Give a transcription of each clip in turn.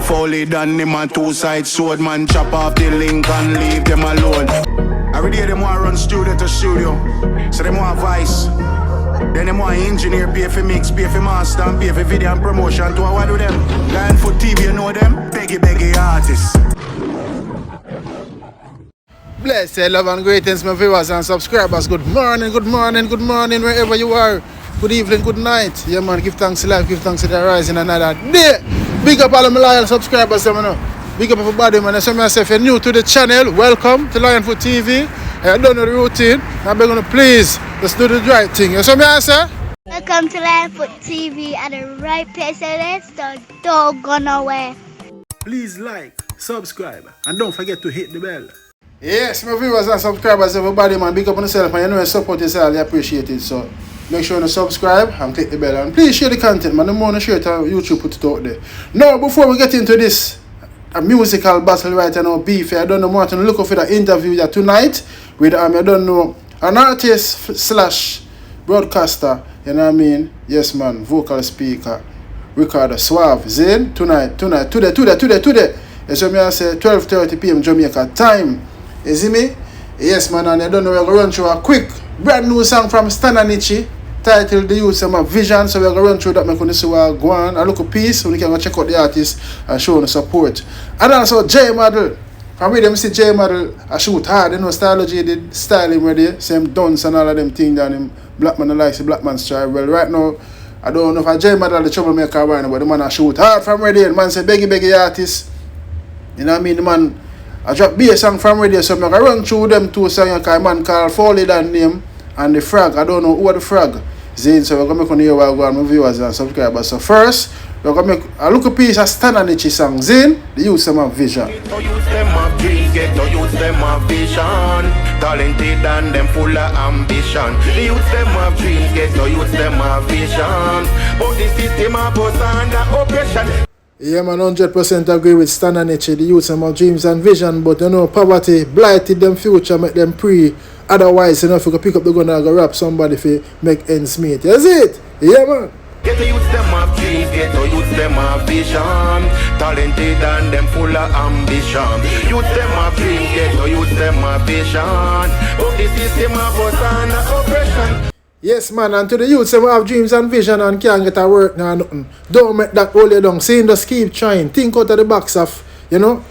Fowlie done him on two sides sword man. Chop off the link and leave them alone. Every day them want run studio to studio. So them want vice. Then them want engineer, pay for mix, pay for master, and pay for video and promotion. To what do them? Lion Foot TV, you know them? Beggy artists. Blessed love and greetings, my viewers and subscribers. Good morning, wherever you are. Good evening, good night. Yeah, man, give thanks to life, give thanks to the rising another day. Big up all of my loyal subscribers, you know. Big up everybody, man. So myself, if you're new to the channel, welcome to Lion Foot TV. I don't know the routine. I'm going to please, let's do the right thing. You see me, I say? Welcome to Lion Foot TV at the right place, so let's don't go nowhere. Please like, subscribe, and don't forget to hit the bell. Yes, my viewers and subscribers, everybody, man, big up on yourself, and you know, support yourself, I appreciate it. So make sure to subscribe and click the bell, and please share the content, man. The more you share it, YouTube put it out there. Now, before we get into this a musical battle right now, beef, I don't know more to look for the interview that tonight with I don't know, an artist slash broadcaster, you know what I mean? Yes, man, vocal speaker, recorder, Suave, Zane, tonight, today. So me I say 12:30 p.m. Jamaica time. You see me? Yes, man, and I don't know, we're going to run through a quick brand new song from Stanna Nittchie titled The Youth Some Vision. So we're going to run through that, make see what go on. A look at piece, so we can go check out the artist and show them support. And also J Model. From where them see J Model, I shoot hard, you know, Stylogy did styling ready, same dance and all of them things down in Black Man likes the Black Man's tribe. Well, right now, I don't know if I J Model the troublemaker right now, but the man I shoot hard from ready. The man say beggy artist. You know what I mean? The man, I drop bass song from radio, so I'm going to run through them two songs. A man called Fowlie that name, and the frog, I don't know who are the frog. Zane, so we're going to make on here while we're going viewers and subscribers. So first, we're going to make a look at piece of Stanna Nittchie song. Zane, the youth them have vision. Get to use them have dreams, get to use them have vision. Talented and them full of ambition. The youth them have dreams, get to use them have vision. But the system of us under oppression. Yeah, man, 100% agree with Stanna Nittchie. The youth have dreams and vision, but you know, poverty blighted them future, make them free. Otherwise, you know, if you can pick up the gun and go rap somebody if make ends meet. That's it. Yeah, man. Get to use them have dreams, get to use them have vision. Talented and them full of ambition. Use them have dreams, get to use them have vision. But the system of us under oppression. Yes, man, and to the youths who have dreams and vision and can't get a work now nothing. Don't make that hold you down. Saying just keep trying. Think out of the box of, you know,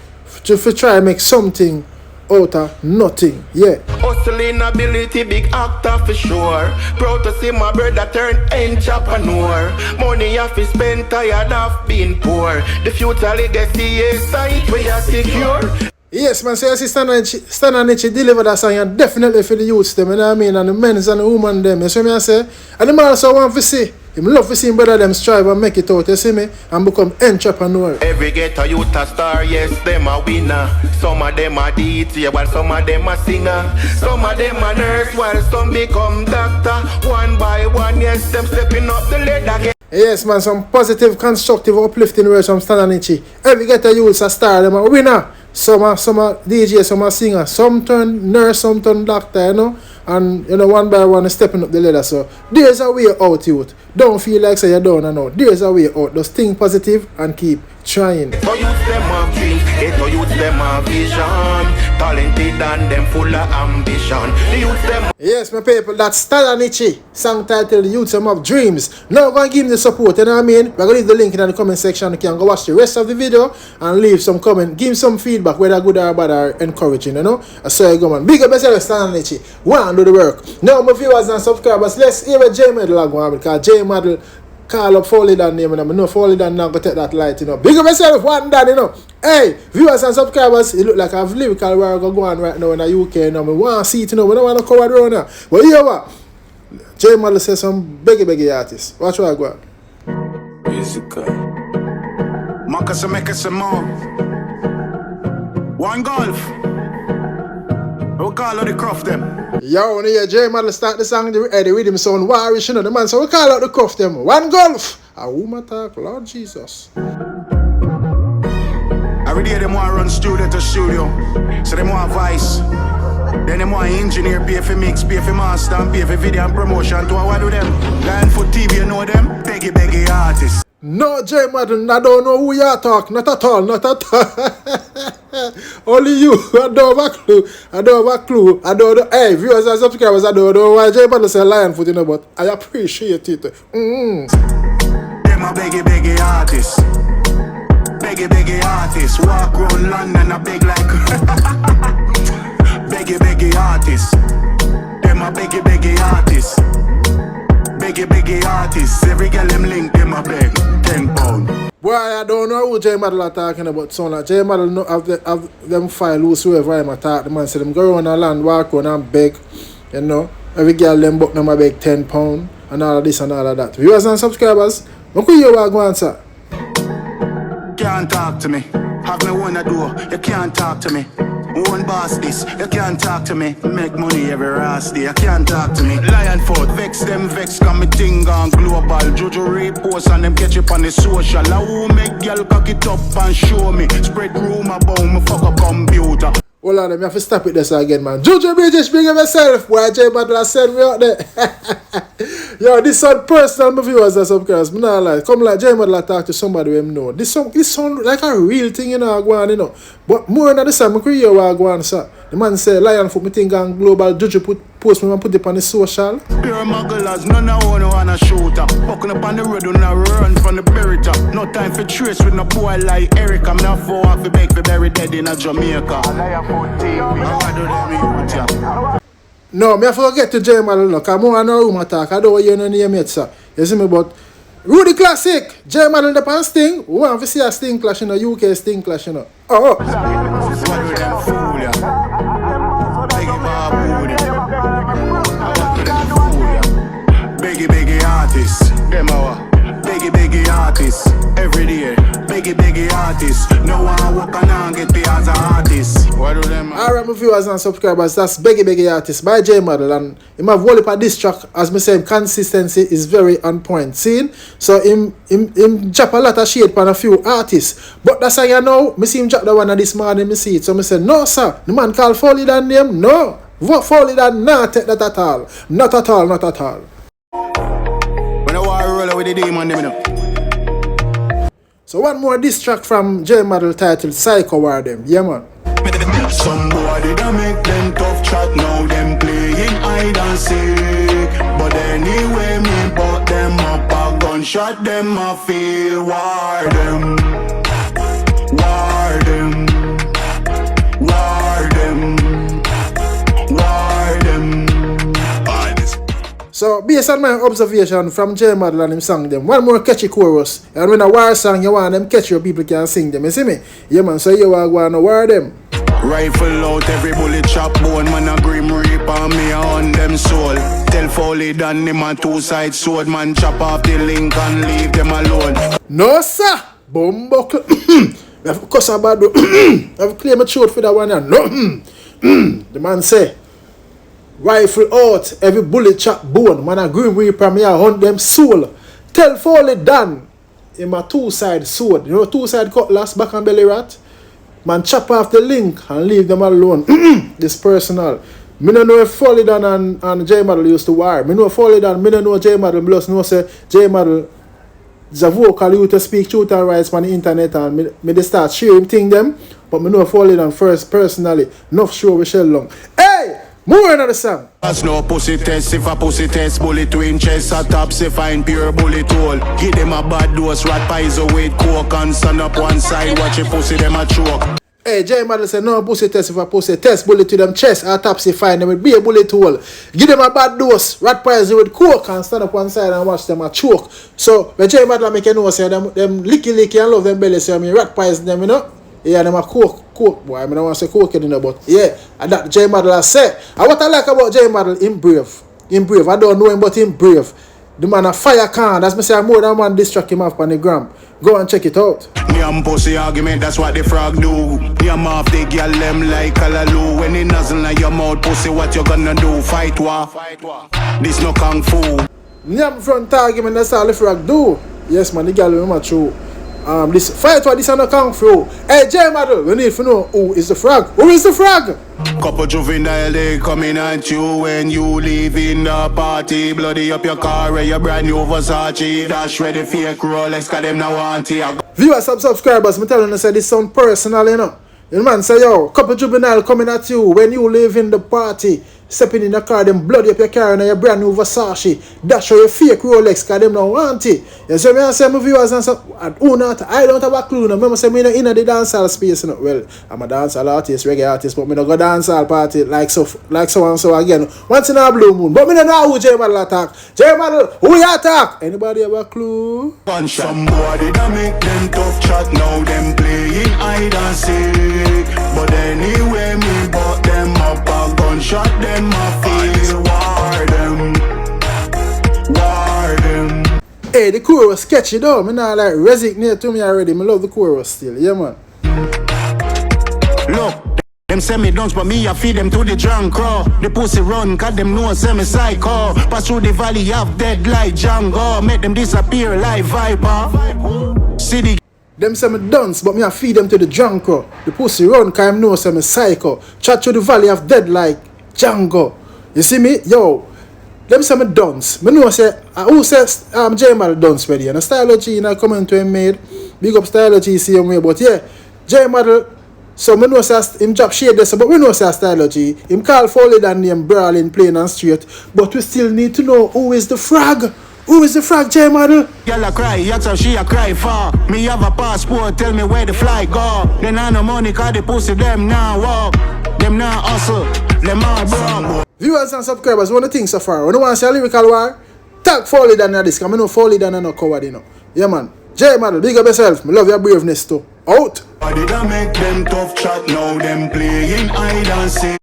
to try and make something out of nothing. Yeah. Hustling ability, big actor for sure. Proud to see my brother turn entrepreneur. Money have to spend, tired of being poor. The future legacy is tight, we are secure. Yes, man, so you see Stanna Nittchie deliver that song and definitely for the youths them, you know what I mean, and the men's and the women them, you see me I say? And the man also want to see, him love to see him brother them strive and make it out, you see me, and become entrepreneur. Every ghetto youth a star, yes, them a winner. Some of them a DJ, while some of them a singer. Some of them a nurse, while some become doctor. One by one, yes, them stepping up the ladder. Yes, man, some positive, constructive, uplifting words from Stanna Nittchie. Every ghetto youths a star, them a winner. Some are DJ, some are singer, some turn nurse, some turn doctor, you know, and you know, one by one stepping up the ladder. So there's a way out, youth. Don't feel like say you're down and out. There's a way out. Just think positive and keep trying. So use them have dreams, get to use them have vision. Talented and them full of ambition. Use them. Yes, my people, that's Stanna Nittchie, song titled The Youth Some Have Dreams. Now go and give him the support, you know what I mean? We're going to leave the link in the comment section. You can go watch the rest of the video and leave some comment. Give him some feedback, whether good or bad or encouraging, you know? I saw you go, man. Big up yourself, Stanna Nittchie. One, do the work. Now, my viewers and subscribers, let's hear what J Model go on, because J Model call up Fowlie that name, and I know Fowlie that now go take that light, you know. Big up yourself, one dad, you know. Hey, viewers and subscribers, it look like I have lyrical where I go on right now in the UK, you know. I want to see it, you know. We don't want to cover around now. But you know what? J Model says some beggy artists. Watch where I go on. Musical. Marcus make us some more. One golf. We call out the cruff them. Yo, when you hear J Model start the song, the rhythm sound warish, you know, the man, so we call out the cruff them. One golf. A woman talk, Lord Jesus. Every day them want run studio to studio. So them want vice. Then them want engineer, pay for mix, pay for master, and pay for video and promotion. To what do them? Lion Foot TV, you know them? Beggy artists. No, J Madden, I don't know who you are talking. Not at all, not at all. Only you. I don't have a clue. I don't have a clue. I don't know. Hey, viewers and subscribers, I don't know why J Madden say lion foot, you know, but I appreciate it. Them a beggy artists. Beggy artists. Walk around London a beg like beggy artists. Them a beggy artists. Beggy artists. Every girl them link them a beg £10. Boy, I don't know who J Madden are talking about, son. Like, J Madden no have them file whosoever I'm attack. The man say them go around the land, walk around and beg, you know. Every girl them book them a beg £10 and all of this and all of that. Viewers and subscribers, look who you are going, sir. Can't talk to me. Have me one a door. You can't talk to me. One boss this. You can't talk to me. Make money every last day. You can't talk to me. Lion foot. Vex them vex. Come me thing gone global. Juju repost and them catch up on the social. I who make y'all cock it up and show me. Spread rumor about me fuck a computer. Hold on, me have to stop it this again, man. Jojo British, bring myself. Why J Madden send me out there? Yo, this sound personal, my viewers and subscribers. Me not like, come like J Madden talk to somebody we know. This sound like a real thing, you know, go on, you know. But more than this time, I create what go on, sir. The man say, lion foot me thing on global. Jojo post me and put it on the social. Pure mugglers, none of one wanna shoot up. Fucking up on the road, when I run from the berry top. No time for trace with no boy like Eric. I'm not for off the bake for bury dead in a Jamaica. No, me I forget to J Madden look. I'm more on a room attack. I don't want you know name yet, sir. You see me, but Rudy Classic, J Madden the pan sting. We want to see a sting clash in the UK sting clash, you know. Oh. Beggy artists, them our beggy artists every day. Beggy artists, no one walk and get paid as an artist. What do them? Alright, my viewers and subscribers, that's Beggy Artist by J Madden, and him have whole heap of this track. As me say, consistency is very on point. See? So him drop a lot of shade on a few artists. But that's how you know, me see him drop the one of this morning, me see it. So me say, no sir, the man called Fowlie that name, no. What Fowlie that not take that at all. Not at all, not at all. When I want to roll with the demon, them know. So one more diss track from J Madden titled Psycho War them. Yeah man. Somebody that make them tough chat, now them playing hide and seek. But anyway, me put them up a gunshot, them I feel war them. War them. War them. War them. So based on my observation from J Madden and him sang them, one more catchy chorus. And when a war song you want them catchy, people can sing them. You see me? Yeah man, so you are going to war them. Rifle out, every bullet chop bone. Man a grim reaper, me on them soul. Tell Fowlie done him a two-side sword. Man chop off the link and leave them alone. No sir! Bumbuckle. I have cuss about I have claimed a throat for that one. No. The man say, rifle out, every bullet chop bone. Man a grim reaper, me a hunt them soul. Tell Fowlie done him a two-side sword. You know two-side cutlass, back and belly rat? Man chop off the link and leave them alone. This personal. Me don't know if Fowlie Dan and J Madden used to war. Me know Fowlie Dan, me don't know J Madden. Me just know say J Madden is a vocal you to speak truth and rights on the internet, and me they start sharing thing them. But me know Fowlie Dan first personally. Enough show we shell long. Hey! More another song. As no pussy test, if a pussy test, bullet twin chest, a top say find pure bullet hole. Give them a bad dose, rat pies away, coke and stand up one side, watch a pussy them a choke. Hey, J Madden say no pussy test, if a pussy test, bullet to them chest, a top say find them with be a bullet hole. Give them a bad dose, rat pies with coke and stand up one side and watch them a choke. So when J Madden make you know say them licky and love them belly, say I mean rat pies them, you know. Yeah, them a coke boy. I don't want to say coke, you know, but yeah, and that J Madden say. And what I like about J Madden, him brave. I don't know him, but him brave. The man a fire can. That's me say more than one distract him off on the gram. Go and check it out. Me and pussy argument, that's what the frog do. Me and off the girl them like Kalaloo. When he nozzle in your mouth, pussy, what you gonna do? Fight war. This no kung fu. Nyam front argument, that's all the frog do. Yes man, the girl remember true. This fight war, this is no kung fu. Hey J Madden, we need to know who is the frog. Who is the frog? Couple juvenile, they coming at you when you leave in the party. Bloody up your car and your brand new Versace. Dash ready fake Rolex, cause them now want it. Viewers, subscribers, me telling you say this sound personal, you know. The man say, yo, couple juvenile coming at you when you live in the party. Stepping in the car, them bloody up your car and your brand new Versace. Dash your fake Rolex, cause them now want it. You see me, I say, my viewers, and so, who not? I don't have a clue. No. Remember, say, me in the dancehall space, you know. Well, I'm a dancehall artist, reggae artist, but me don't go dancehall party like so and so again. Once in a blue moon. But me don't know who J Model attack. J Model, who you attack? Anybody have a clue? Somebody that make them tough chat, now them playing hide and seek. But anyway, me bought them up a gunshot, them a feel war them. Hey, the chorus was sketchy though. Me not like resignate to me already. Me love the chorus still. Yeah, man. Look, them say me dunce, but me I feed them to the drunk crow. The pussy run, cause them know say me psycho. Pass through the valley, have dead like Django. Make them disappear like Viper. City. Them say me dance, but me I feed them to the drunk crow. The pussy run, cause them know say me psycho. Chat through the valley, have dead like Django. You see me? Yo. Them say me dance. Me know say, who says J Model dance ready? And the Stylo-G, you know, comment to him made. Big up Stylo-G, see him way. But yeah, J Model. So me know say him drop shade this, but we know say Stylo-G. Him call Fowlie than name brawling, plain and straight. But we still need to know who is the frag. Who is the frag, J Model? Girl a cry, that's how she a cry for. Me have a passport, tell me where the flight go. Then I no money, cause the pussy them now walk. Them now hustle, them all broke. Viewers and subscribers, one of the things so far. When you want to see a lyrical war, tag Fowlie than this, because I know Fowlie than no coward, you know. Yeah, man. J Model, big up yourself. I love your braveness too. Out. I did make them tough chat, now them playing hide and seek.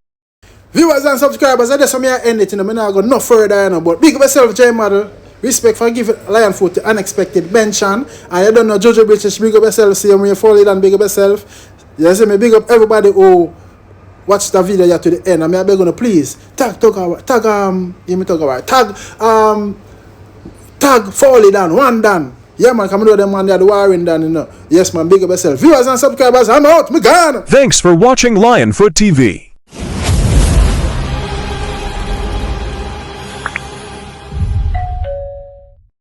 Viewers and subscribers, I just want me to end it, you know. I'm not going no further, you know. But big up yourself, J Model. Respect for giving Lionfoot the unexpected mention. And you don't know Jojo British, big up yourself. See me Fowlie than big up yourself. You see me, big up everybody who watch the video here to the end. And I'm begging you, please tag Fowlie down, one done. Yeah, man, come on, them man, they're the warring done, you know. Yes, man, big up yourself. Viewers and subscribers, I'm out, me gone. Thanks for watching Lionfoot TV.